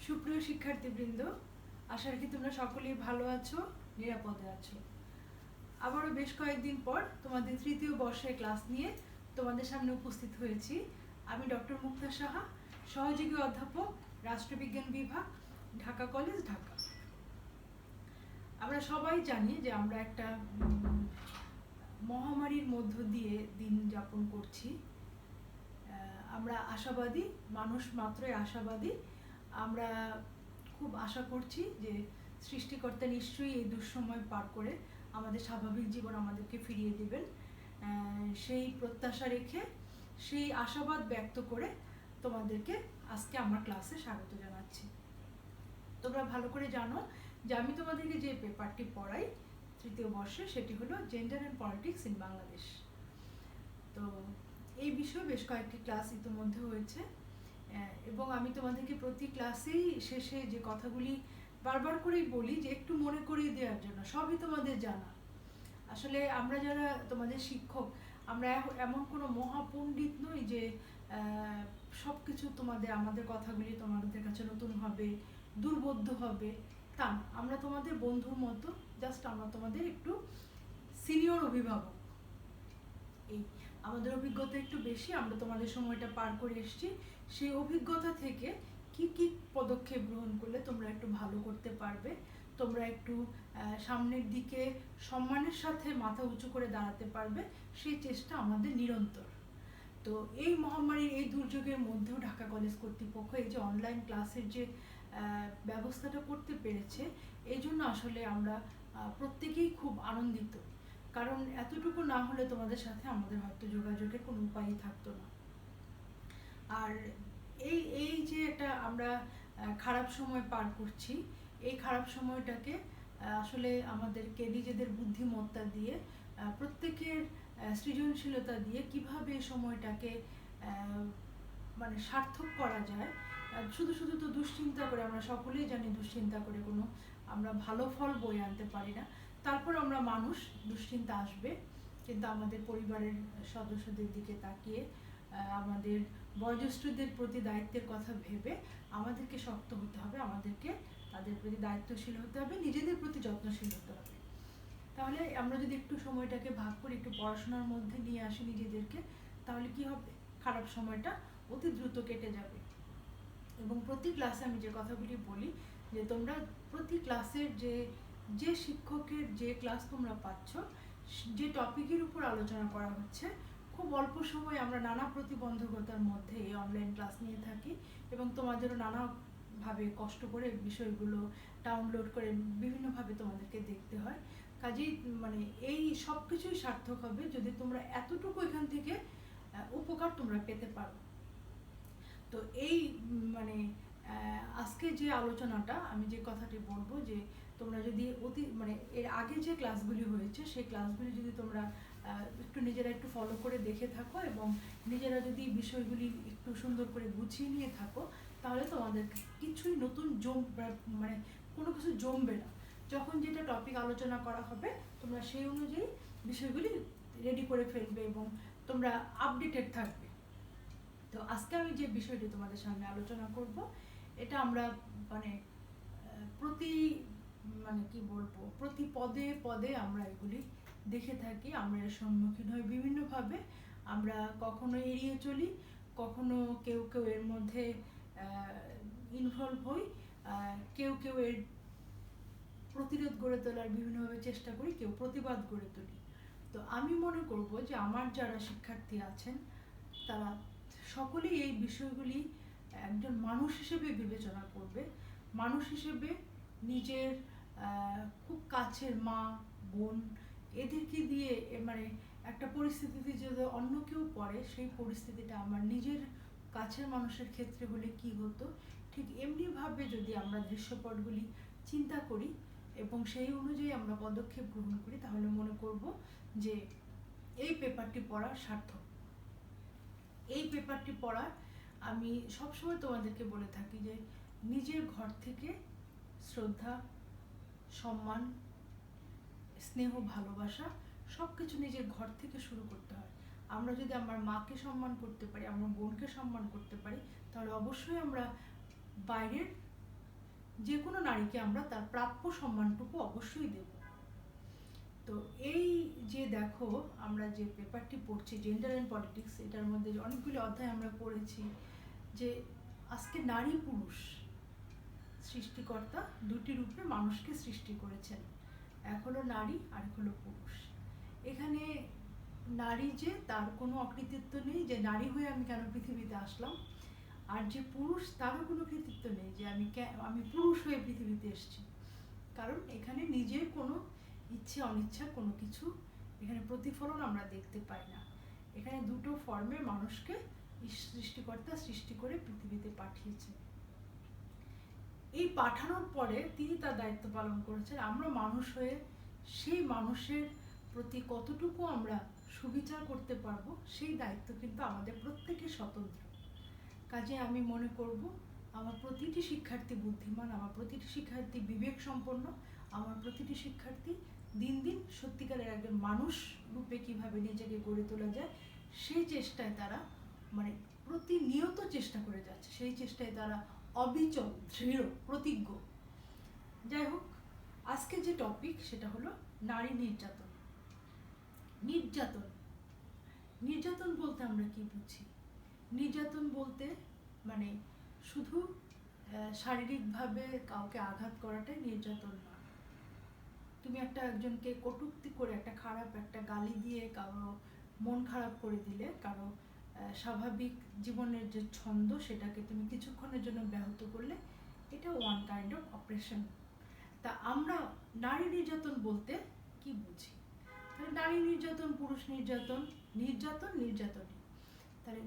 সুপ্রিয় শিক্ষার্থীবৃন্দ, আশা রাখি তোমরা সকলেই ভালো আছো, নিরাপদে আছো। আবারও বেশ কয়েকদিন পর তোমাদের তৃতীয় বর্ষের ক্লাস নিয়ে তোমাদের সামনে উপস্থিত হয়েছি। আমি ডক্টর মুক্তা সাহা, সহযোগী অধ্যাপক, রাষ্ট্রবিজ্ঞান বিভাগ, ঢাকা কলেজ, ঢাকা। আমরা সবাই জানি যে আমরা একটা মহামারীর মধ্য দিয়ে দিন যাপন করছি। আমরা আশাবাদী, মানুষ মাত্রই আশাবাদী। আমরা খুব আশা করছি যে সৃষ্টিকর্তা নিশ্চয়ই এই দুঃসময় পার করে আমাদের স্বাভাবিক জীবন আমাদেরকে ফিরিয়ে দেবেন। সেই প্রত্যাশা রেখে, সেই আশাবাদ ব্যক্ত করে তোমাদেরকে আজকে আমার ক্লাসে স্বাগত জানাচ্ছি। তোমরা ভালো করে জানো যে আমি তোমাদেরকে যে পেপারটি পড়াই তৃতীয় বর্ষে, সেটি হলো gender and politics in Bangladesh. তো এই বিষয়ে বেশ কয়েকটি ক্লাস ইতিমধ্যে হয়েছে এবং আমি তোমাদেরকে প্রতি ক্লাসেই শেষে যে কথাগুলি বারবার করেই বলি যে একটু মনে করিয়ে দেওয়ার জন্য, সবই তোমাদের জানা। আসলে আমরা যারা তোমাদের শিক্ষক, আমরা এমন কোনো মহাপণ্ডিত নই যে সব কিছু আমাদের কথাগুলি তোমাদের কাছে নতুন হবে, দুর্বোধ্য হবে, তা না। আমরা তোমাদের বন্ধুর মতো, জাস্ট আমরা তোমাদের একটু সিনিয়র অভিভাবক। এই আমাদের অভিজ্ঞতা একটু বেশি, আমরা তোমাদের সময়টা পার করে এসেছি। সেই অভিজ্ঞতা থেকে কি কি পদক্ষেপ গ্রহণ করলে তোমরা একটু ভালো করতে পারবে, তোমরা একটু সামনের দিকে সম্মানের সাথে মাথা উঁচু করে দাঁড়াতে পারবে, সেই চেষ্টা আমাদের নিরন্তর। তো এই মহামারীর এই দুর্যোগের মধ্যেও ঢাকা কলেজ কর্তৃপক্ষ এই যে অনলাইন ক্লাসের যে ব্যবস্থাটা করতে পেরেছে, এই জন্য আসলে আমরা প্রত্যেকেই খুব আনন্দিত। কারণ এতটুকু না হলে তোমাদের সাথে আমাদের হয়তো যোগাযোগের কোনো উপায়ই থাকতো না। আর এই যে একটা আমরা খারাপ সময় পার করছি, এই খারাপ সময়টাকে আসলে আমাদেরকে নিজেদের বুদ্ধিমত্তা দিয়ে, প্রত্যেকের সৃজনশীলতা দিয়ে কিভাবে এই সময়টাকে মানে সার্থক করা যায়। শুধু শুধু তো দুশ্চিন্তা করে, আমরা সকলেই জানি দুশ্চিন্তা করে কোনো আমরা ভালো ফল বয়ে আনতে পারি না। তারপর আমরা মানুষ, দুশ্চিন্তা আসবে, কিন্তু আমাদের পরিবারের সদস্যদের দিকে তাকিয়ে, আমাদের বয়োজ্যেষ্ঠদের প্রতি দায়িত্বের কথা ভেবে আমাদেরকে শক্ত হতে হবে, আমাদেরকে তাদের প্রতি দায়িত্বশীল হতে হবে, নিজেদের প্রতি যত্নশীল হতে হবে। তাহলে আমরা যদি একটু সময়টাকে ভাগ করি, একটু পড়াশোনার মধ্যে নিয়ে আসি নিজেদেরকে, তাহলে কি হবে, খারাপ সময়টা অতি দ্রুত কেটে যাবে। এবং প্রতি ক্লাসে আমি যে কথাগুলি বলি যে তোমরা প্রতি ক্লাসের যে শিক্ষকের যে ক্লাস তোমরা পাচ্ছ, যে টপিকের উপর আলোচনা করা হচ্ছে, খুব অল্প সময় আমরা নানা প্রতিবন্ধকতার মধ্যে এই অনলাইন ক্লাস নিয়ে থাকি এবং তোমাদেরও নানাভাবে কষ্ট করে বিষয়গুলো ডাউনলোড করে বিভিন্নভাবে তোমাদেরকে দেখতে হয়। কাজেই মানে এই সব কিছুই সার্থক হবে যদি তোমরা এতটুকু এখান থেকে উপকার তোমরা পেতে পারো। তো এই মানে আজকে যে আলোচনাটা, আমি যে কথাটি বলবো যে তোমরা যদি এর আগে যে ক্লাসগুলি হয়েছে, সেই ক্লাসগুলি যদি তোমরা নিজেরা একটু ফলো করে দেখে থাকো এবং নিজেরা যদি বিষয়গুলি একটু সুন্দর করে গুছিয়ে নিয়ে থাকো, তাহলে তোমাদের কিছুই নতুন মানে কোনো কিছু জমবে না। যখন যেটা টপিক আলোচনা করা হবে, তোমরা সেই অনুযায়ী বিষয়গুলি রেডি করে ফেলবে এবং তোমরা আপডেটেড থাকবে। তো আজকে আমি যে বিষয়টি তোমাদের সামনে আলোচনা করব, এটা আমরা প্রতি পদে পদে আমরা এগুলি দেখে থাকি, আমরা এর সম্মুখীন হই বিভিন্নভাবে। আমরা কখনো এড়িয়ে চলি, কখনো কেউ কেউ এর মধ্যে ইনভলভ হই, কেউ কেউ এর প্রতিরোধ গড়ে তোলার বিভিন্নভাবে চেষ্টা করি, কেউ প্রতিবাদ গড়ে তুলি। তো আমি মনে করব যে আমার যারা শিক্ষার্থী আছেন, তারা সকলেই এই বিষয়গুলি একজন মানুষ হিসেবে বিবেচনা করবে। মানুষ হিসেবে নিজের খুব কাছের মা, বোন, এদেরকে দিয়ে একটা পরিস্থিতিতে যদি অন্য কেউ পড়ে, সেই পরিস্থিতিটা আমার নিজের কাছের মানুষের ক্ষেত্রে হলে কি হতো, ঠিক এমনিভাবে যদি আমরা দৃশ্যপটগুলি চিন্তা করি এবং সেই অনুযায়ী আমরা পদক্ষেপ গ্রহণ করি, তাহলে মনে করব যে এই পেপারটি পড়ার সার্থক। এই পেপারটি পড়ার আমি সবসময় তোমাদেরকে বলে থাকি যে নিজের ঘর থেকে শ্রদ্ধা, সম্মান, স্নেহ, ভালোবাসা সব কিছু নিজের ঘর থেকে শুরু করতে হয়। আমরা যদি আমার মাকে সম্মান করতে পারি, আমার বোনকে সম্মান করতে পারি, তাহলে অবশ্যই আমরা বাইরের যে কোনো নারীকে আমরা তার প্রাপ্য সম্মানটুকু অবশ্যই দেব। তো এই যে দেখো আমরা যে পেপারটি পড়ছি জেন্ডার অ্যান্ড পলিটিক্স, এটার মধ্যে অনেকগুলি অধ্যায় আমরা পড়েছি যে আজকে নারী পুরুষ সৃষ্টিকর্তা দুটি রূপে মানুষকে সৃষ্টি করেছেন, এক হলো নারী আর এক হলো পুরুষ। এখানে নারী যে তার কোনো অকৃতিত্ব নেই যে নারী হয়ে আমি কেন পৃথিবীতে আসলাম, আর যে পুরুষ তারও কোনো কৃতিত্ব নেই যে আমি পুরুষ হয়ে পৃথিবীতে এসেছি। কারণ এখানে নিজের কোনো ইচ্ছে অনিচ্ছা কোনো কিছু এখানে প্রতিফলন আমরা দেখতে পাই না। এখানে দুটো ফর্মে মানুষকে সৃষ্টিকর্তা সৃষ্টি করে পৃথিবীতে পাঠিয়েছে। এই পাঠানোর পরে তিনি তার দায়িত্ব পালন করেছেন। আমরা মানুষ হয়ে সেই মানুষের প্রতি কতটুকু আমরা সুবিচার করতে পারবো সেই দায়িত্ব কিন্তু আমাদের প্রত্যেকের স্বতন্ত্র। কাজে আমি মনে করব আমার প্রতিটি শিক্ষার্থী বুদ্ধিমান, আমার প্রতিটি শিক্ষার্থী বিবেক সম্পন্ন, আমার প্রতিটি শিক্ষার্থী দিন দিন সত্যিকারের একজন মানুষ রূপে কিভাবে নিজেকে গড়ে তোলা যায় সেই চেষ্টায় তারা মানে প্রতিনিয়ত চেষ্টা করে যাচ্ছে, সেই চেষ্টায় তারা অবিচল দৃঢ় প্রতিজ্ঞ। যাই হোক, আজকে যে টপিক সেটা হলো নারী নির্যাতন। নির্যাতন নির্যাতন বলতে আমরা কি বুঝি? নির্যাতন বলতে মানে শুধু শারীরিকভাবে কাউকে আঘাত করাটাই নির্যাতন না। তুমি একজনকে কটূক্তি করে একটা খারাপ একটা গালি দিয়ে কারো মন খারাপ করে দিলে, কারো স্বাভাবিক জীবনের যে ছন্দ সেটাকে তুমি কিছুক্ষণের জন্য ব্যাহত করলে, এটা ওয়ান কাইন্ড অফ অপারেশন। তা আমরা নারী নির্যাতন বলতে কি বুঝি? তাহলে নারী নির্যাতন, পুরুষ নির্যাতন, নির্যাতনই। তাহলে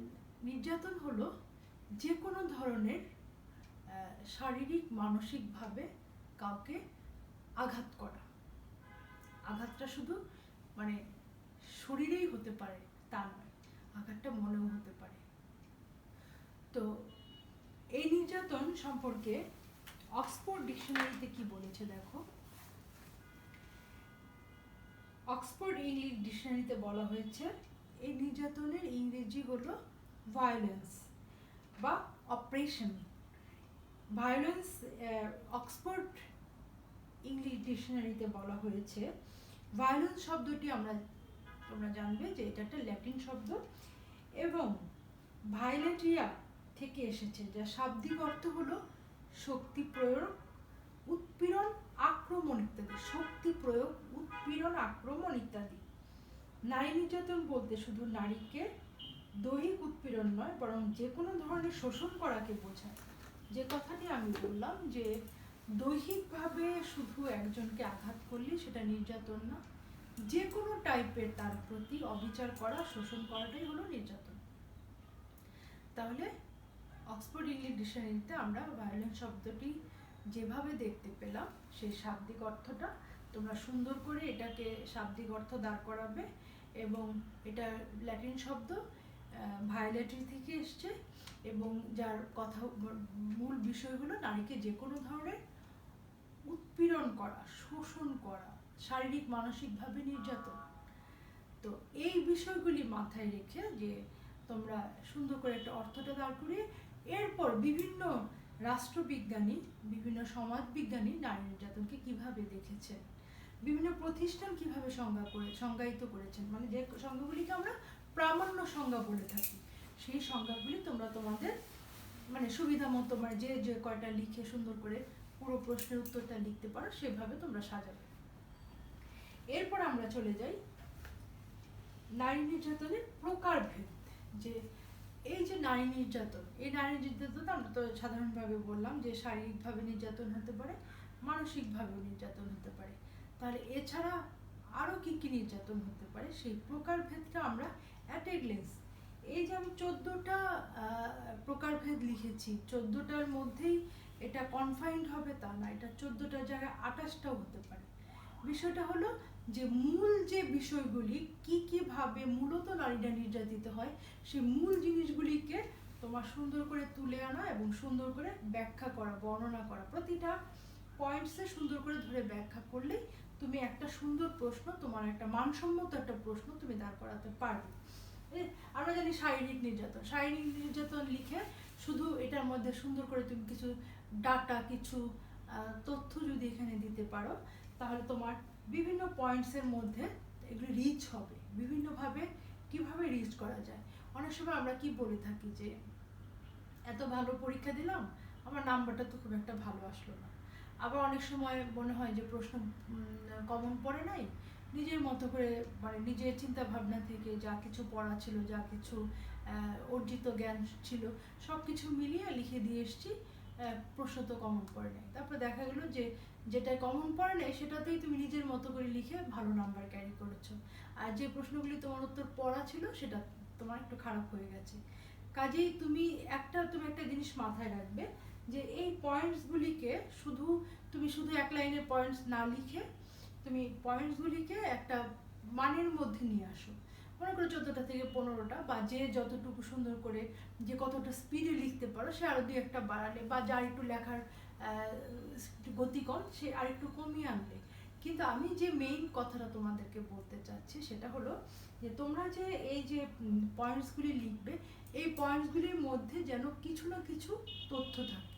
নির্যাতন হলো যে কোনো ধরনের শারীরিক মানসিকভাবে কাউকে আঘাত করা। আঘাতটা শুধু মানে শরীরেই হতে পারে তা নয়, আঘাতটা মনেও হতে পারে। তো এই নির্যাতন সম্পর্কে অক্সফোর্ড ডিকশনারিতে কি বলেছে দেখো। অক্সফোর্ড ইংলিশ ডিকশনারিতে বলা হয়েছে এই নির্যাতনের ইংরেজি হলো ভায়োলেন্স বা অপারেশন। ভায়োলেন্স অক্সফোর্ড ইংলিশ ডিকশনারিতে বলা হয়েছে ভায়োলেন্স শব্দটি তোমরা জানবে যে এটা একটা ল্যাটিন শব্দ এবং ভায়োলেটিয়া থেকে এসেছে, যার শাব্দিক অর্থ হলো শক্তি প্রয়োগ, উৎপীড়ন, আক্রমণ ইত্যাদি। শক্তি প্রয়োগ, উৎপীড়ন, আক্রমণ ইত্যাদি। নারী নির্যাতন বলতে শুধু নারীকে দৈহিক উৎপীড়ন নয়, বরং যে কোনো ধরনের শোষণ করাকে বোঝায়। যে কথাটি আমি বললাম যে দৈহিকভাবে শুধু একজনকে আঘাত করলে সেটা নির্যাতন না, যে কোনো টাইপের তার প্রতি অবিচার করা, শোষণ করাটাই হলো নির্যাতন। তাহলে অক্সফোর্ড ইংলিশ ডিকশনারিতে আমরা ভায়োলেন্স শব্দটি যেভাবে দেখতে পেলাম সেই শাব্দিক অর্থটা তোমরা সুন্দর করে এটাকে শাব্দিক অর্থ দাঁড় করাবে। এবং এটা ল্যাটিন শব্দ ভায়োলেটি থেকে এসছে এবং যার কথা মূল বিষয় হলো নারীকে যে কোনো ধরনের উৎপীড়ন করা, শোষণ করা, শারীরিক মানসিকভাবে নির্যাতন। তো এই বিষয়গুলি মাথায় রেখে যে তোমরা সুন্দর করে একটা অর্থটা দাঁড় করিয়ে এরপর বিভিন্ন রাষ্ট্রবিজ্ঞানী, বিভিন্ন সমাজবিজ্ঞানী নারী নির্যাতনকে কিভাবে দেখেছেন, বিভিন্ন প্রতিষ্ঠান কিভাবে সংজ্ঞায়িত করেছেন, মানে যে সংজ্ঞাগুলিকে আমরা প্রামাণ্য সংজ্ঞা বলে থাকি, সেই সংজ্ঞাগুলি তোমরা তোমাদের মানে সুবিধা মতো মানে যে কয়টা লিখে সুন্দর করে পুরো প্রশ্নের উত্তরটা লিখতে পারো সেভাবে তোমরা সাজাবে। এরপর আমরা চলে যাই নারী নির্যাতনের প্রকারভেদ। যে এই যে নারী নির্যাতন, এই নারী নির্যাতন আমরা তো সাধারণভাবে বললাম যে শারীরিকভাবে নির্যাতন হতে পারে, মানসিকভাবেও নির্যাতন হতে পারে। তাহলে এছাড়া আরও কি কি নির্যাতন হতে পারে সেই প্রকারভেদটা আমরা অ্যাট এ গ্লেন্স, এই যে আমি 14টা প্রকারভেদ লিখেছি, 14টার মধ্যেই এটা কনফাইন্ড হবে তা না, এটা 14টার জায়গায় 28টাও হতে পারে। বিষয়টা হলো যে মূল যে বিষয়গুলি কি ভাবে মূলত নারীরা নির্যাতিত হয় সেই মূল জিনিসগুলিকে তোমার সুন্দর করে তুলে আনা এবং সুন্দর করে ব্যাখ্যা করা, বর্ণনা করা, প্রতিটা পয়েন্টসে সুন্দর করে ধরে ব্যাখ্যা করলেই তুমি একটা সুন্দর প্রশ্ন, তোমার একটা মানসম্মত একটা প্রশ্ন তুমি দাঁড় করাতে পারবে। আমরা জানি শারীরিক নির্যাতন লিখে শুধু এটার মধ্যে সুন্দর করে তুমি কিছু ডাটা, কিছু তথ্য যদি এখানে দিতে পারো, তাহলে তোমার বিভিন্ন পয়েন্টসের মধ্যে এগুলো রিচ হবে। বিভিন্নভাবে কিভাবে রিচ করা যায়, অনেক সময় আমরা কি বলে থাকি যে এত ভালো পরীক্ষা দিলাম, আমার নাম্বারটা তো খুব একটা ভালো আসলো না। আবার অনেক সময় মনে হয় যে প্রশ্ন কমন পড়ে নাই, নিজের মতো করে মানে নিজের চিন্তা ভাবনা থেকে যা কিছু পড়া ছিল, যা কিছু অর্জিত জ্ঞান ছিল, সব কিছু মিলিয়ে লিখে দিয়ে এসেছি, প্রশ্ন তো কমন পড়ে নাই। তারপর দেখা গেলো যে যেটা কমন পড়ে নাই সেটাতেই তুমি নিজের মতো করে লিখে ভালো নাম্বার ক্যারি করেছো, আর যে প্রশ্নগুলি তোমার উত্তর পড়া ছিল সেটা তোমার একটু খারাপ হয়ে গেছে। কাজেই তুমি একটা জিনিস মাথায় রাখবে যে এই পয়েন্টসগুলিকে তুমি শুধু এক লাইনের পয়েন্টস না লিখে তুমি পয়েন্টসগুলিকে একটা মানের মধ্যে নিয়ে আসো। মনে করো 14টা থেকে 15টা, বা যে যতটুকু সুন্দর করে যে কতটা স্পিডে লিখতে পারো সে আরো দুই একটা বাড়ালে, বা যার একটু লেখার গতি কম সে আর একটু কমিয়ে আনলে। কিন্তু আমি যে মেইন কথাটা তোমাদেরকে বলতে চাচ্ছি সেটা হলো যে তোমরা যে এই যে পয়েন্টসগুলি লিখবে, এই পয়েন্টসগুলির মধ্যে যেন কিছু না কিছু তথ্য থাকে।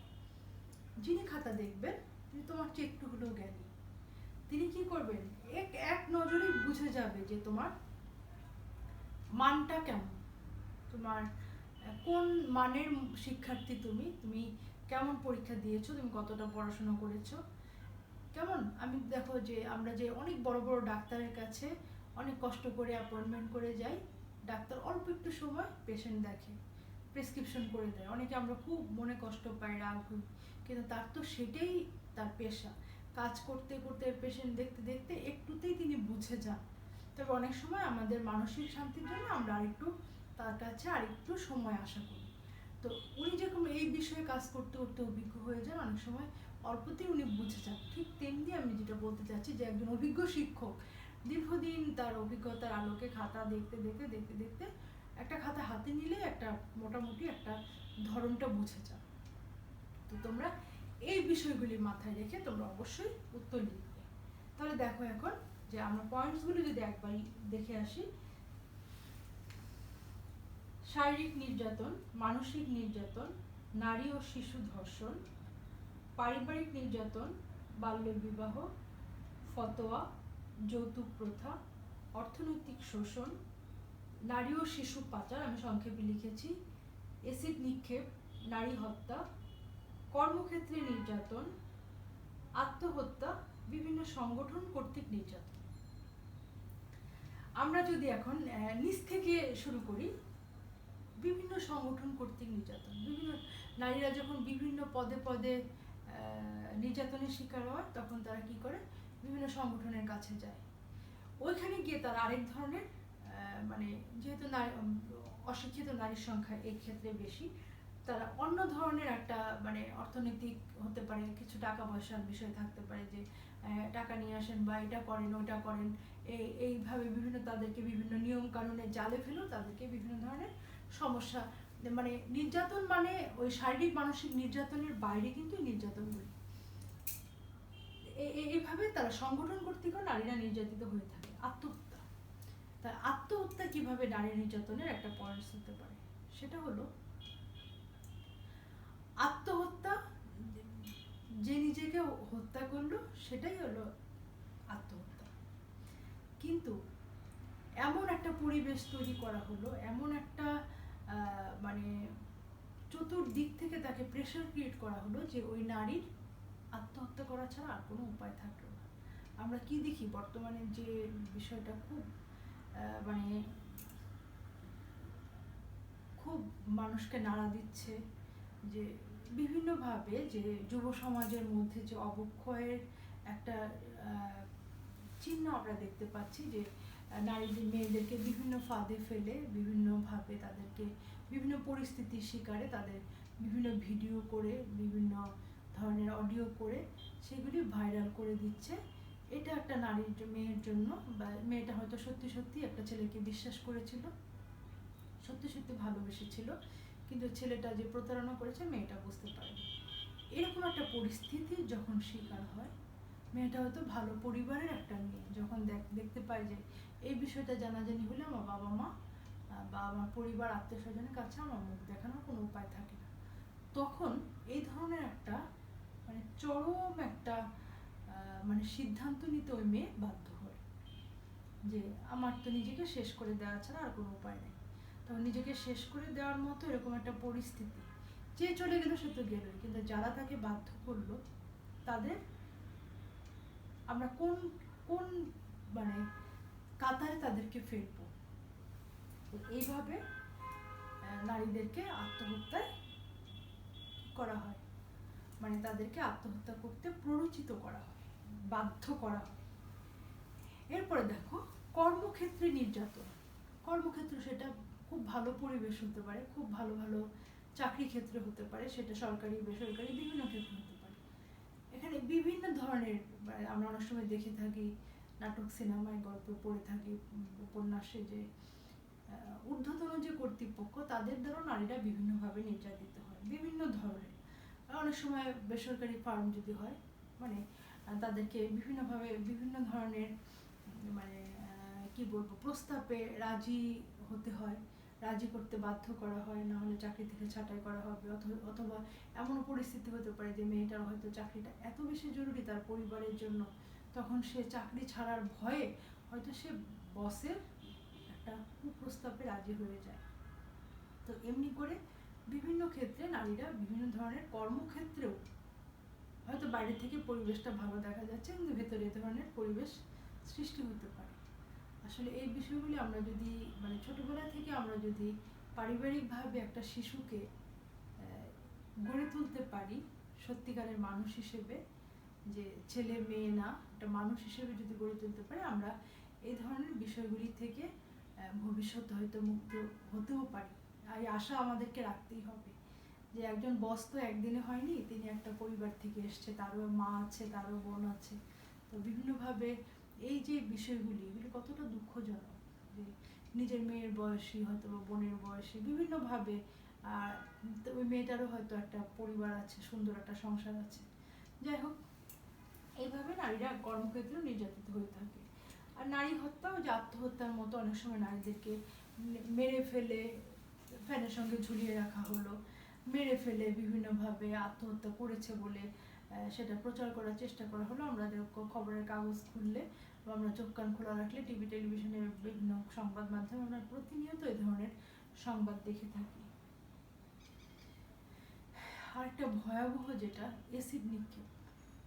যিনি খাতা দেখবেন তিনি তোমার চেয়ে একটু হলেও জ্ঞানী, তিনি কি করবেন, এক নজরে বুঝে যাবে যে তোমার মানটা কেমন, তোমার কোন মানের শিক্ষার্থী, তুমি কেমন পরীক্ষা দিয়েছো, তুমি কতটা পড়াশোনা করেছো কেমন। আমি দেখো যে আমরা যে অনেক বড় বড় ডাক্তারের কাছে অনেক কষ্ট করে অ্যাপয়েন্টমেন্ট করে যাই, ডাক্তার অল্প একটু সময় পেশেন্ট দেখে, প্রেসক্রিপশন করে দেয়, অনেকে আমরা খুব মনে কষ্ট পাই, রাগ হই, কিন্তু তার তো সেটাই তার পেশা। কাজ করতে করতে পেশেন্ট দেখতে দেখতে একটুতেই তিনি বুঝে যান। তবে অনেক সময় আমাদের মানসিক শান্তির জন্য আমরা আরেকটু তার কাছে আরেকটু সময় আশা করি। তো উনি যেরকম এই বিষয়ে কাজ করতে করতে অভিজ্ঞ হয়ে যান, অনেক সময় অল্পতেই উনি বুঝে যান। ঠিক তেমনি আমি যেটা বলতে চাচ্ছি যে একজন অভিজ্ঞ শিক্ষক দীর্ঘদিন তার অভিজ্ঞতার আলোকে খাতা দেখতে দেখতে দেখতে দেখতে একটা খাতা হাতে নিলে একটা মোটামুটি একটা ধরনটা বুঝে যান। তো তোমরা এই বিষয়গুলি মাথায় রেখে তোমরা অবশ্যই উত্তর লিখবে। তাহলে দেখো এখন যে আমরা পয়েন্টসগুলো যদি একবার দেখে আসি। শারীরিক নির্যাতন, মানসিক নির্যাতন, নারী ও শিশু ধর্ষণ, পারিবারিক নির্যাতন, বাল্য বিবাহ, ফতোয়া, যৌতুক প্রথা, অর্থনৈতিক শোষণ, নারী ও শিশু পাচার, আমি সংক্ষেপে লিখেছি, এসিড নিক্ষেপ, নারী হত্যা, কর্মক্ষেত্রে নির্যাতন, আত্মহত্যা, বিভিন্ন সংগঠন কর্তৃক নির্যাতন। আমরা যদি এখন নিচ থেকে শুরু করি, বিভিন্ন সংগঠন কর্তৃক নির্যাতন, বিভিন্ন নারীরা যখন বিভিন্ন পদে পদে নির্যাতনের শিকার হয় তখন তারা কি করে, বিভিন্ন সংগঠনের কাছে যায়। ওইখানে গিয়ে তারা আরেক ধরনের মানে যেহেতু অশিক্ষিত নারীর সংখ্যা এই ক্ষেত্রে বেশি, তারা অন্য ধরনের একটা মানে অর্থনৈতিক হতে পারে, কিছু টাকা পয়সার বিষয় থাকতে পারে যে টাকা নিয়ে আসেন বা এটা করেন ওইটা করেন, এইভাবে বিভিন্ন তাদেরকে বিভিন্ন নিয়ম কানুনে জালে ফেলেও তাদেরকে বিভিন্ন ধরনের সমস্যা, মানে নির্যাতন মানে ওই শারীরিক মানসিক নির্যাতনের বাইরে কিন্তু নির্যাতনগুলি এইভাবে তারা সংগঠন কর্তৃক নারীরা নির্যাতিত হয়ে থাকে। আত্মহত্যা, তার আত্মহত্যা কিভাবে নারী নির্যাতনের একটা পয়েন্ট হতে পারে, সেটা হলো আত্মহত্যা যে নিজেকে হত্যা করলো সেটাই হলো আত্মহত্যা। কিন্তু এমন একটা পরিবেশ তৈরি করা হলো, এমন একটা মানে চতুর্দিক থেকে তাকে প্রেশার ক্রিয়েট করা হলো যে ওই নারীর আত্মহত্যা করা ছাড়া আর কোনো উপায় থাকলো না। আমরা কি দেখি বর্তমানে যে বিষয়টা খুব মানে খুব মানুষকে নাড়া দিচ্ছে, যে বিভিন্নভাবে যে যুব সমাজের মধ্যে যে অবক্ষয়ের একটা চিহ্ন আমরা দেখতে পাচ্ছি, যে নারীদের মেয়েদেরকে বিভিন্ন ফাঁদে ফেলে বিভিন্নভাবে তাদেরকে বিভিন্ন পরিস্থিতির শিকারে তাদের বিভিন্ন ভিডিও করে বিভিন্ন ধরনের অডিও করে সেগুলি ভাইরাল করে দিচ্ছে। এটা একটা নারীর মেয়ের জন্য, বা মেয়েটা হয়তো সত্যি সত্যি একটা ছেলেকে বিশ্বাস করেছিল, সত্যি সত্যি ভালোবেসেছিল, কিন্তু ছেলেটা যে প্রতারণা করেছে মেয়েটা বুঝতে পারেনি। এরকম একটা পরিস্থিতি যখন শিকার হয়, মেয়েটা হয়তো ভালো পরিবারের একটা মেয়ে, যখন দেখতে পায় যে এই বিষয়টা জানাজানি হলে আমার বাবা মা বা আমার পরিবার আত্মীয় স্বজনের কাছে আমার মুখ দেখানোর কোনো উপায় থাকে না, তখন এই ধরনের একটা মানে চরম একটা মানে সিদ্ধান্ত নিতে ওই মেয়ে বাধ্য হয় যে আমার তো নিজেকে শেষ করে দেওয়া ছাড়া আর কোনো উপায় নেই। তখন নিজেকে শেষ করে দেওয়ার মতো এরকম একটা পরিস্থিতি, যে চলে গেল সে তো গেলই, কিন্তু যারা তাকে বাধ্য করলো তাদের আমরা কোন কোন মানে কাতারে তাদেরকে ফেলবো। তো এইভাবে নারীদেরকে আত্মহত্যায় করা হয়, মানে তাদেরকে আত্মহত্যা করতে প্ররোচিত করা হয়, বাধ্য করা হয়। এরপরে দেখো কর্মক্ষেত্রে নির্যাতন। কর্মক্ষেত্র সেটা খুব ভালো পরিবেশ হতে পারে, খুব ভালো ভালো চাকরি ক্ষেত্রে হতে পারে, সেটা সরকারি বেসরকারি বিভিন্ন ক্ষেত্রে হতে পারে। এখানে বিভিন্ন ধরনের আমরা অনেক সময় দেখে থাকি, নাটক সিনেমায় গল্প পড়ে থাকি, উপন্যাসে, যে ঊর্ধ্বতন যে কর্তৃপক্ষ তাদের দ্বারা নারীরা বিভিন্নভাবে নির্যাতিত হয়, বিভিন্ন ধরনের। অনেক সময় বেসরকারি ফার্ম যদি হয়, মানে তাদেরকে বিভিন্নভাবে বিভিন্ন ধরনের মানে কি বলবো প্রস্তাবে রাজি হতে হয়, রাজি করতে বাধ্য করা হয়, না হলে চাকরি থেকে ছাঁটাই করা হবে। অথবা এমনও পরিস্থিতি হতে পারে যে মেয়েটার হয়তো চাকরিটা এত বেশি জরুরি তার পরিবারের জন্য, তখন সে চাকরি ছাড়ার ভয়ে হয়তো সে বসের একটা কুপ্রস্তাবে রাজি হয়ে যায়। তো এমনি করে বিভিন্ন ক্ষেত্রে নারীরা বিভিন্ন ধরনের কর্মক্ষেত্রেও হয়তো বাইরে থেকে পরিবেশটা ভালো দেখা যাচ্ছে, কিন্তু ভেতরে এ ধরনের পরিবেশ সৃষ্টি হতে পারে। আসলে এই বিষয়গুলি আমরা যদি মানে ছোটবেলা থেকে আমরা যদি পারিবারিকভাবে একটা শিশুকে গড়ে তুলতে পারি সত্যিকারের মানুষ হিসেবে, যে ছেলে মেয়ে না, একটা মানুষ হিসেবে যদি গড়ে তুলতে পারি, আমরা এই ধরনের বিষয়গুলি থেকে ভবিষ্যতে হয়তো মুক্ত হতেও পারি। আর এই আশা আমাদেরকে রাখতেই হবে যে একজন বস তো একদিনে হয়নি, তিনি একটা পরিবার থেকে এসছে, তারও মা আছে, তারও বোন আছে। তো বিভিন্নভাবে এই যে বিষয়গুলি, এগুলি কতটা দুঃখজনক যে নিজের মেয়ের বয়সী হয়তো বা বোনের বয়সী বিভিন্নভাবে, আর ওই মেয়েটারও হয়তো একটা পরিবার আছে, সুন্দর একটা সংসার আছে। যাই হোক, এইভাবে নারীরা কর্মক্ষেত্রে নির্যাতিত হয়ে থাকে। আর নারী হত্যা ও যে আত্মহত্যার মতো অনেক সময় নারীদেরকে মেরে ফেলে ফ্যানের সঙ্গে ঝুলিয়ে রাখা হলো, মেরে ফেলে বিভিন্নভাবে আত্মহত্যা করেছে বলে সেটা প্রচার করার চেষ্টা করা হলো। আমরা খবরের কাগজ খুললে বা আমরা চোখ কান খোলা রাখলে টিভি টেলিভিশনের বিভিন্ন সংবাদ মাধ্যমে আমরা প্রতিনিয়ত এই ধরনের সংবাদ দেখে থাকি। আরেকটা ভয়াবহ যেটা এসিড নিক্ষেপ,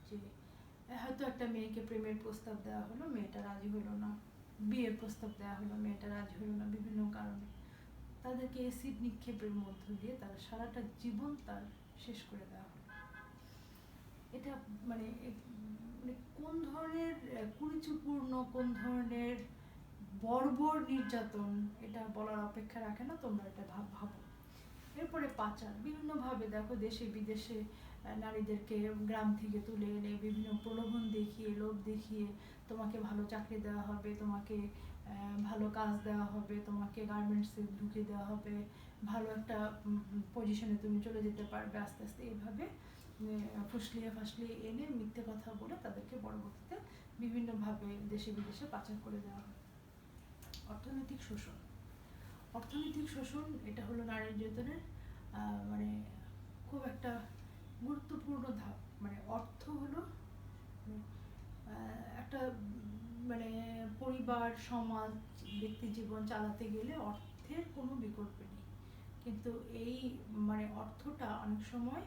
যে হয়তো একটা মেয়েকে প্রেমের প্রস্তাব দেওয়া হলো, মেয়েটা রাজি হলো না, বিয়ের প্রস্তাব দেওয়া হলো, মেয়েটা রাজি হলো না বিভিন্ন কারণে, তাদেরকে এসিড নিক্ষেপের মধ্য দিয়ে তার সারাটা জীবন তার শেষ করে দেওয়া হলো। এটা মানে কোন ধরনের কুরুচিপূর্ণ, কোন ধরনের বর্বর নির্যাতন, এটা বলার অপেক্ষা রাখে না, তোমরা এটা ভাবো। এরপরে পাচার, বিভিন্নভাবে দেখো দেশে বিদেশে নারীদেরকে গ্রাম থেকে তুলে এনে বিভিন্ন প্রলোভন দেখিয়ে, লোভ দেখিয়ে তোমাকে ভালো চাকরি দেওয়া হবে, তোমাকে ভালো কাজ দেওয়া হবে, তোমাকে গার্মেন্টসে ঢুকিয়ে দেওয়া হবে, ভালো একটা পজিশনে তুমি চলে যেতে পারবে আস্তে আস্তে। এইভাবে ফাসলিয়ে এনে মিথ্যে কথা বলে তাদেরকে পরবর্তীতে বিভিন্নভাবে দেশে বিদেশে পাচার করে দেওয়া হয়। অর্থনৈতিক শোষণ, অর্থনৈতিক শোষণ এটা হলো নারী নির্যাতনের মানে খুব একটা গুরুত্বপূর্ণ ধাপ। মানে অর্থ হলো একটা মানে পরিবার, সমাজ, ব্যক্তি জীবন চালাতে গেলে অর্থের কোনো বিকল্প নেই, কিন্তু এই মানে অর্থটা অনেক সময়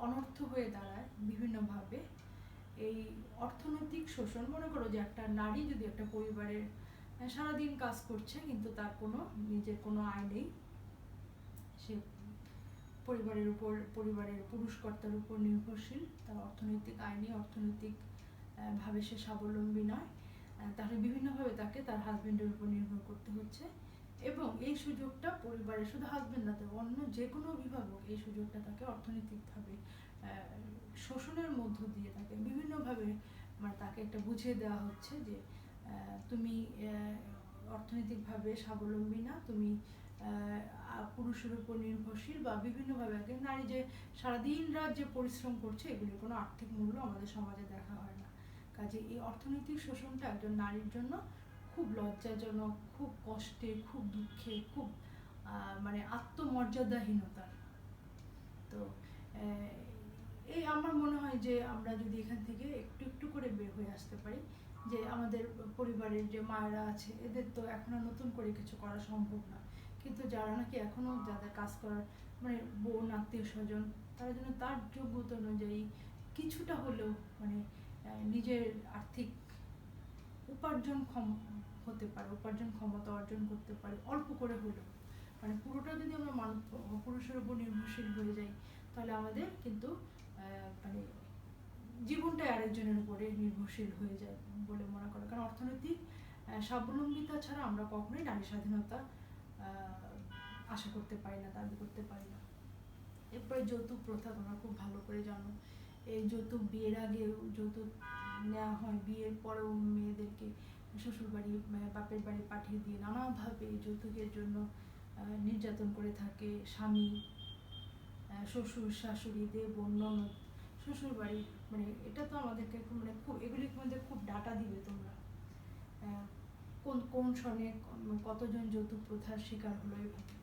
অনর্থ হয়ে দাঁড়ায় বিভিন্নভাবে। এই অর্থনৈতিক শোষণ, মনে করো যে একটা নারী যদি একটা পরিবারের সারাদিন কাজ করছে কিন্তু তার কোনো নিজের কোনো আয় নেই, সে পরিবারের পুরুষকর্তার উপর নির্ভরশীল, তার অর্থনৈতিক আয় নেই, অর্থনৈতিক ভাবে সে স্বাবলম্বী নয়, তাহলে বিভিন্নভাবে তাকে তার হাজবেন্ডের উপর নির্ভর করতে হচ্ছে। এবং এই সুযোগটা পরিবারের, শুধু হাজবেন্ড না, অন্য যে কোনো অভিভাবক এই সুযোগটা তাকে অর্থনৈতিকভাবে শোষণের মধ্য দিয়ে তাকে বিভিন্নভাবে মানে তাকে একটা বুঝিয়ে দেওয়া হচ্ছে যে তুমি অর্থনৈতিকভাবে স্বাবলম্বী না, তুমি পুরুষের উপর নির্ভরশীল, বা বিভিন্নভাবে নারী যে সারাদিন রাত যে পরিশ্রম করছে এগুলির কোনো আর্থিক মূল্য আমাদের সমাজে দেখা হয় না। কাজে এই অর্থনৈতিক শোষণটা একজন নারীর জন্য খুব লজ্জাজনক, খুব কষ্টে, খুব দুঃখে, খুব মানে আত্মমর্যাদাহীনতার। তো এই আমার মনে হয় হয় যে আমরা যদি এখান থেকে একটু একটু করে বের হয়ে আসতে পারি, যে আমাদের পরিবারের যে মায়েরা আছে এদের তো এখন আর নতুন করে কিছু করা সম্ভব না, কিন্তু যারা নাকি এখনো যাদের কাজ করার মানে বোন আত্মীয় স্বজন, তারা যেন তার যোগ্যতা অনুযায়ী কিছুটা হলেও মানে নিজের আর্থিক উপার্জন হতে পারে, উপার্জন ক্ষমতা অর্জন করতে পারে অল্প করে হলেও। মানে পুরোটা যদি আমরা পুরুষের উপর নির্ভরশীল হয়ে যাই তাহলে আমাদের কিন্তু মানে জীবনটাই আরেকজনের উপরে নির্ভরশীল হয়ে যায় বলে মনে করে। কারণ অর্থনৈতিক স্বাবলম্বিতা ছাড়া আমরা কখনোই নারী স্বাধীনতা আশা করতে পারি না, দাবি করতে পারি না। এরপরে যৌতুক প্রথা তোমরা খুব ভালো করে জানো। এই যৌতুক বিয়ের আগে যৌতুক নেওয়া হয়, বিয়ের পরেও মেয়েদেরকে শ্বশুর বাড়ি বাপের বাড়ি পাঠিয়ে দিয়ে নানাভাবে যৌতুকের জন্য নির্যাতন করে থাকে স্বামী, শ্বশুর শাশুড়ি, দেব ননদ, শ্বশুর বাড়ি। মানে এটা তো আমাদেরকে মানে খুব এগুলির মধ্যে খুব ডাটা দিবে তোমরা, কোন কোন সনে কতজন যৌতুক প্রথার শিকার হলো এইভাবে।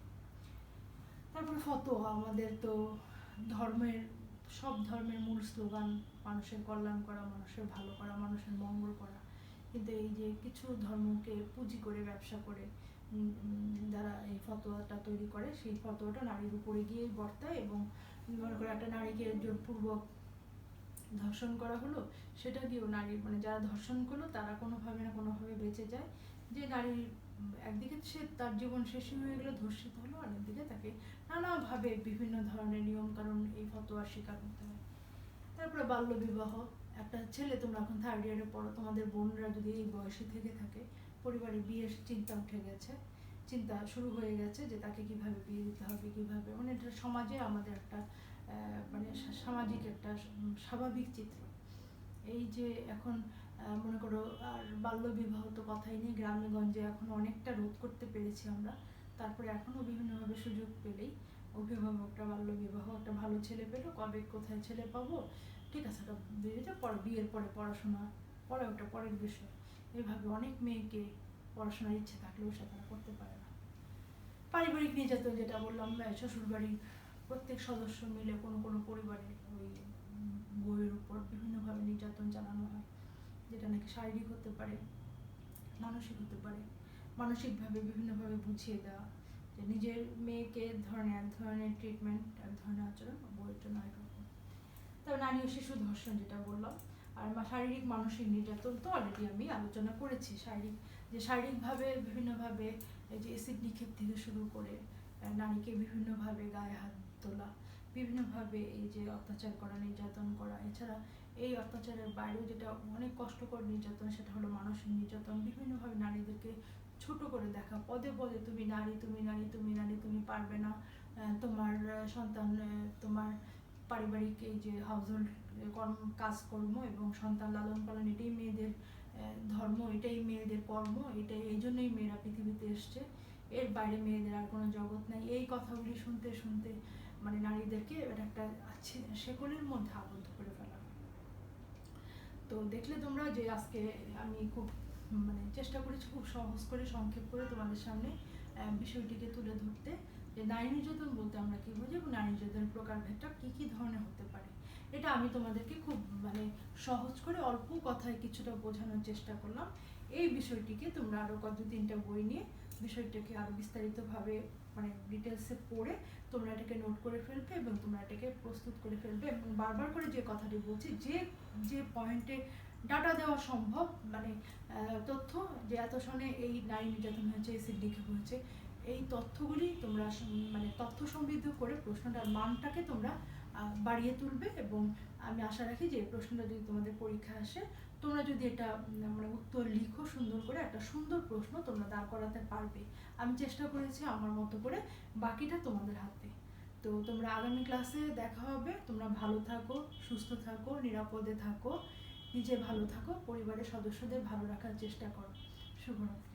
তারপরে ফতোয়া, আমাদের তো ধর্মের সব ধর্মের মূল স্লোগান মানুষের কল্যাণ করা, মানুষের ভালো করা, মানুষের মঙ্গল করা। কিন্তু এই যে কিছু ধর্মকে পুঁজি করে ব্যবসা করে যারা এই ফতোয়াটা তৈরি করে, সেই ফতোয়াটা নারীর উপরে গিয়েই বর্তায় এবং মনে করে একটা নারীকে জোরপূর্বক ধর্ষণ করা হলো, সেটা দিয়েও নারী মানে যারা ধর্ষণ করলো তারা কোনোভাবে না কোনোভাবে বেঁচে যায়। যে নারীর একদিকে সে তার জীবন শেষই হয়ে গেলো, ধর্ষিত হলো, আর একদিকে তাকে নানাভাবে বিভিন্ন ধরনের নিয়ম কানুন এই ফতোয়ার শিকার হতে হয়। তারপরে বাল্য বিবাহ, একটা ছেলে তোমরা এখন 3rd ইয়ারে পড়ো, তোমাদের বোনরা যদি এই বয়সে থেকে থাকে, পরিবারে বিয়ের চিন্তা উঠে গেছে, চিন্তা শুরু হয়ে গেছে যে তাকে কিভাবে বিয়ে দিতে হবে, কিভাবে মানে এটা সমাজে আমাদের একটা মানে সামাজিক একটা স্বাভাবিক চিত্র। এই যে এখন মনে করো আর বাল্য বিবাহ তো কথাই নেই, গ্রামে গঞ্জে এখন অনেকটা রোধ করতে পেরেছি আমরা। তারপরে এখনো বিভিন্নভাবে সুযোগ পেলেই অভিভাবকরা বাল্য বিবাহ, একটা ভালো ছেলে পেলো, কবে কোথায় ছেলে পাবো, ঠিক আছে ওটা বিয়েটা পরে, বিয়ের পরে পড়াশোনা পরে, ওটা পরের বিষয়। এইভাবে অনেক মেয়েকে পড়াশোনার ইচ্ছে থাকলেও সে তারা করতে পারে না। পারিবারিক নির্যাতন, যেটা বললাম, শ্বশুর বাড়ির প্রত্যেক সদস্য মিলে কোনো কোনো পরিবারে ওই বউয়ের উপর বিভিন্নভাবে নির্যাতন চালানো হয়, যেটা নাকি শারীরিক হতে পারে, মানসিক হতে পারে। মানসিকভাবে বিভিন্নভাবে বুঝিয়ে দেওয়া যে নিজের মেয়েকে এক ধরনের ট্রিটমেন্ট, এক ধরনের আচরণ, বউয়ের জন্য একরকম। তবে নারী ও শিশু ধর্ষণ যেটা বললাম, আর শারীরিক মানসিক নির্যাতন তো অলরেডি আমি আলোচনা করেছি। শারীরিকভাবে বিভিন্নভাবে এই যে অ্যাসিড নিক্ষেপ থেকে শুরু করে নারীকে বিভিন্নভাবে গায়ে হাত তোলা, বিভিন্নভাবে এই যে অত্যাচার করা, নির্যাতন করা। এছাড়া এই অত্যাচারের বাইরেও যেটা অনেক কষ্টকর নির্যাতন, সেটা হলো মানসিক নির্যাতন। বিভিন্নভাবে নারীদেরকে ছোট করে দেখা, পদে পদে তুমি নারী, তুমি নারী, তুমি নারী, তুমি পারবে না, তোমার সন্তান, তোমার পারিবারিক এই যে হাউসহোল্ড কাজকর্ম এবং সন্তান লালন পালন, এটাই মেয়েদের ধর্ম, এটাই মেয়েদের কর্ম, এটাই এই জন্যই মেয়েরা পৃথিবীতে এসছে, এর বাইরে মেয়েদের আর কোনো জগৎ নাই। এই কথাগুলি শুনতে শুনতে মানে নারীদেরকে এটা একটা শেকলের মধ্যে আবদ্ধ করে ফেলা। তো দেখলে তোমরা যে আজকে আমি খুব মানে চেষ্টা করেছি খুব সহজ করে সংক্ষেপ করে তোমাদের সামনে বিষয়টিকে তুলে ধরতে, যে নারী নির্যাতন বলতে আমরা কি বুঝি এবং নারী নির্যাতনের প্রকারভেদটা কি কি ধরনের হতে পারে। এটা আমি তোমাদেরকে খুব মানে সহজ করে অল্প কথায় কিছুটা বোঝানোর চেষ্টা করলাম। এই বিষয়টিকে তোমরা আরো 2-3টা বই নিয়ে বিষয়টাকে আরো বিস্তারিতভাবে মানে ডিটেলসে পড়ে তোমরা এটাকে নোট করে ফেলবে এবং তোমরা এটাকে প্রস্তুত করে ফেলবে। এবং বারবার করে যে কথাটি বলছি, যে যে পয়েন্টে ডাটা দেওয়া সম্ভব, মানে তথ্য যে এত সনে এই নারী নির্যাতন হয়েছে, এসিড নিক্ষেপ হয়েছে, এই তথ্যগুলি তোমরা মানে তথ্য সমৃদ্ধ করে প্রশ্নটার মানটাকে তোমরা বাড়িয়ে তুলবে। এবং আমি আশা রাখি যে এই প্রশ্নটা যদি তোমাদের পরীক্ষায় আসে, তোমরা যদি এটা মানে উত্তর লিখো সুন্দর করে, একটা সুন্দর প্রশ্ন তোমরা দাঁড় করাতে পারবে। আমি চেষ্টা করেছি আমার মতো করে, বাকিটা তোমাদের হাতে। তো তোমরা আগামী ক্লাসে দেখা হবে। তোমরা ভালো থাকো, সুস্থ থাকো, নিরাপদে থাকো, নিজে ভালো থাকো, পরিবারের সদস্যদের ভালো রাখার চেষ্টা করো। শুভরাত্রি।